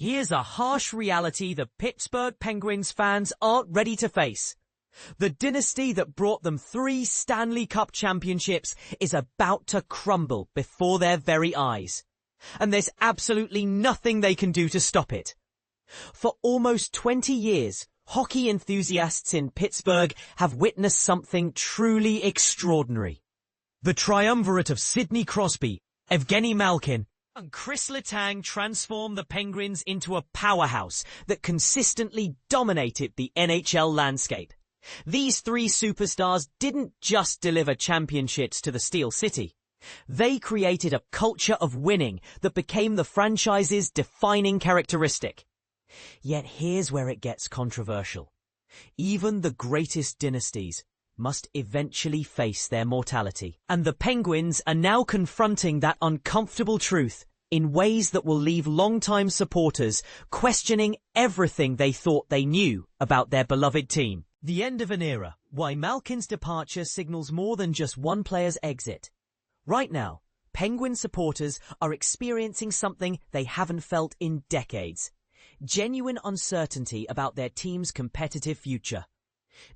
Here's a harsh reality the Pittsburgh Penguins fans aren't ready to face. The dynasty that brought them 3 Stanley Cup championships is about to crumble before their very eyes. And there's absolutely nothing they can do to stop it. For almost 20 years, hockey enthusiasts in Pittsburgh have witnessed something truly extraordinary. The triumvirate of Sidney Crosby, Evgeni Malkin, and Kris Letang transformed the Penguins into a powerhouse that consistently dominated the NHL landscape. These 3 superstars didn't just deliver championships to the Steel City. They created a culture of winning that became the franchise's defining characteristic. Yet here's where it gets controversial. Even the greatest dynasties must eventually face their mortality. And the Penguins are now confronting that uncomfortable truth in ways that will leave longtime supporters questioning everything they thought they knew about their beloved team. The end of an era. Why Malkin's departure signals more than just one player's exit. Right now, Penguin supporters are experiencing something they haven't felt in decades. Genuine uncertainty about their team's competitive future.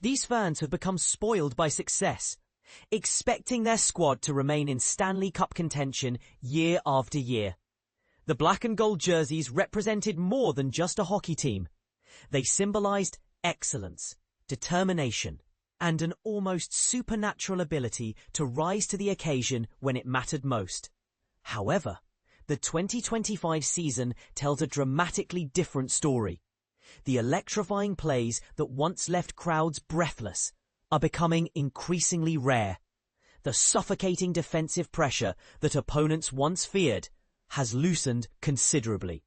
These fans have become spoiled by success, expecting their squad to remain in Stanley Cup contention year after year. The black and gold jerseys represented more than just a hockey team. They symbolized excellence, determination, and an almost supernatural ability to rise to the occasion when it mattered most. However, the 2025 season tells a dramatically different story. The electrifying plays that once left crowds breathless are becoming increasingly rare. The suffocating defensive pressure that opponents once feared has loosened considerably.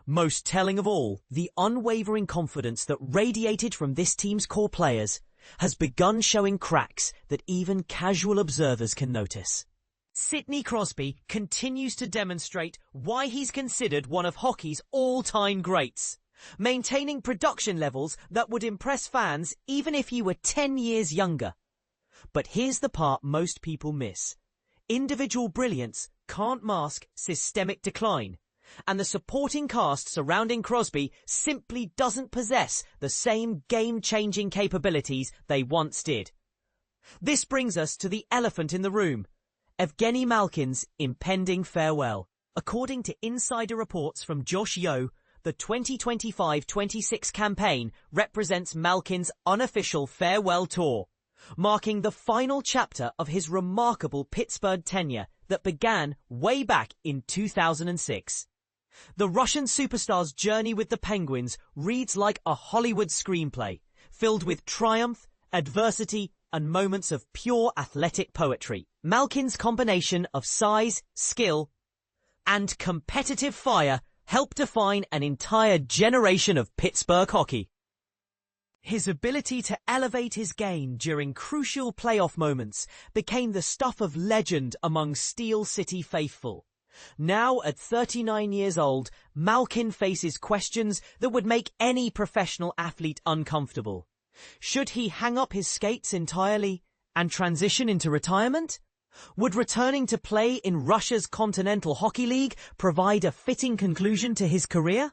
Most telling of all, the unwavering confidence that radiated from this team's core players has begun showing cracks that even casual observers can notice. Sidney Crosby continues to demonstrate why he's considered one of hockey's all-time greats, maintaining production levels that would impress fans even if he were 10 years younger. But here's the part most people miss. Individual brilliance can't mask systemic decline, and the supporting cast surrounding Crosby simply doesn't possess the same game-changing capabilities they once did. This brings us to the elephant in the room, Evgeni Malkin's impending farewell. According to insider reports from Josh Yeo, the 2025-26 campaign represents Malkin's unofficial farewell tour, marking the final chapter of his remarkable Pittsburgh tenure that began way back in 2006. The Russian superstar's journey with the Penguins reads like a Hollywood screenplay, filled with triumph, adversity, and moments of pure athletic poetry. Malkin's combination of size, skill, and competitive fire helped define an entire generation of Pittsburgh hockey. His ability to elevate his game during crucial playoff moments became the stuff of legend among Steel City faithful. Now, at 39 years old, Malkin faces questions that would make any professional athlete uncomfortable. Should he hang up his skates entirely and transition into retirement? Would returning to play in Russia's Continental Hockey League provide a fitting conclusion to his career?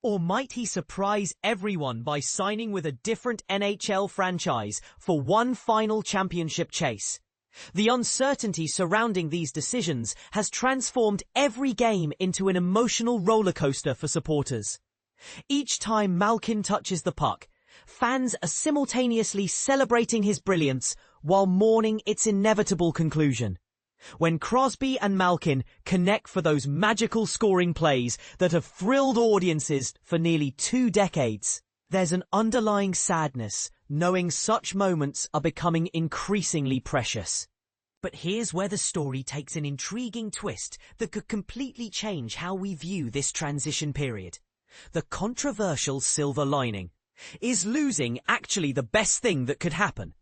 Or might he surprise everyone by signing with a different NHL franchise for one final championship chase? The uncertainty surrounding these decisions has transformed every game into an emotional rollercoaster for supporters. Each time Malkin touches the puck, fans are simultaneously celebrating his brilliance while mourning its inevitable conclusion. When Crosby and Malkin connect for those magical scoring plays that have thrilled audiences for nearly 2 decades, there's an underlying sadness knowing such moments are becoming increasingly precious. But here's where the story takes an intriguing twist that could completely change how we view this transition period. The controversial silver lining. Is losing actually the best thing that could happen?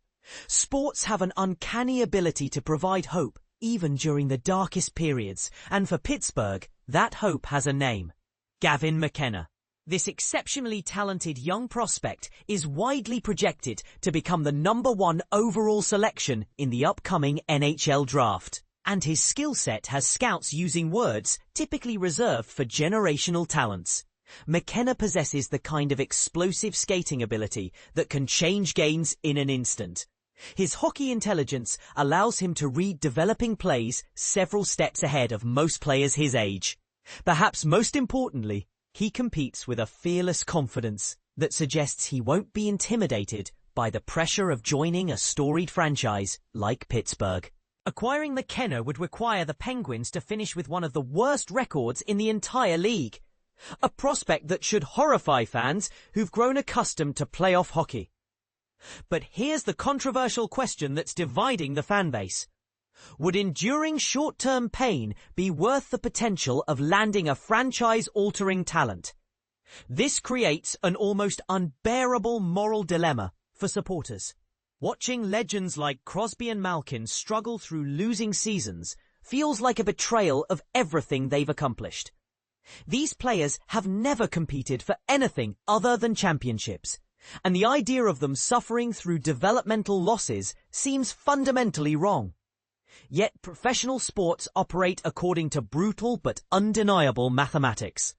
Sports have an uncanny ability to provide hope even during the darkest periods, and for Pittsburgh, that hope has a name. Gavin McKenna. This exceptionally talented young prospect is widely projected to become the #1 overall selection in the upcoming NHL draft. And his skill set has scouts using words typically reserved for generational talents. McKenna possesses the kind of explosive skating ability that can change games in an instant. His hockey intelligence allows him to read developing plays several steps ahead of most players his age. Perhaps most importantly, he competes with a fearless confidence that suggests he won't be intimidated by the pressure of joining a storied franchise like Pittsburgh. Acquiring McKenna would require the Penguins to finish with one of the worst records in the entire league. A prospect that should horrify fans who've grown accustomed to playoff hockey. But here's the controversial question that's dividing the fanbase. Would enduring short-term pain be worth the potential of landing a franchise-altering talent? This creates an almost unbearable moral dilemma for supporters. Watching legends like Crosby and Malkin struggle through losing seasons feels like a betrayal of everything they've accomplished. These players have never competed for anything other than championships, and the idea of them suffering through developmental losses seems fundamentally wrong. Yet professional sports operate according to brutal but undeniable mathematics.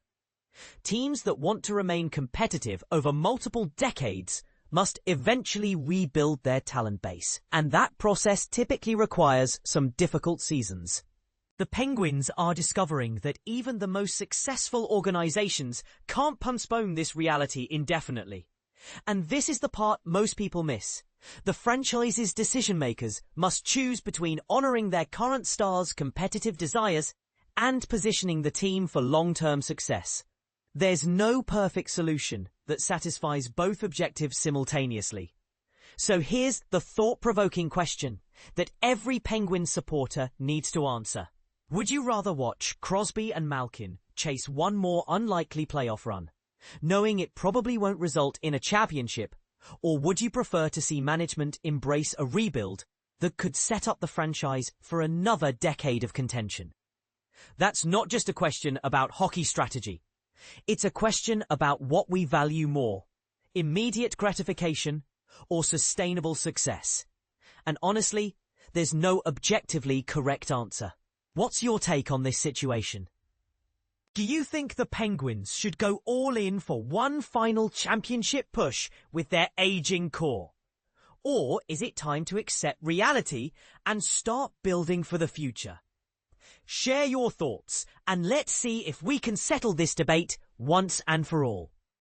Teams that want to remain competitive over multiple decades must eventually rebuild their talent base, and that process typically requires some difficult seasons. The Penguins are discovering that even the most successful organizations can't postpone this reality indefinitely. And this is the part most people miss. The franchise's decision-makers must choose between honoring their current stars' competitive desires and positioning the team for long-term success. There's no perfect solution that satisfies both objectives simultaneously. So here's the thought-provoking question that every Penguin supporter needs to answer. Would you rather watch Crosby and Malkin chase one more unlikely playoff run, knowing it probably won't result in a championship, or would you prefer to see management embrace a rebuild that could set up the franchise for another decade of contention? That's not just a question about hockey strategy. It's a question about what we value more, immediate gratification or sustainable success. And honestly, there's no objectively correct answer. What's your take on this situation? Do you think the Penguins should go all in for one final championship push with their aging core? Or is it time to accept reality and start building for the future? Share your thoughts and let's see if we can settle this debate once and for all.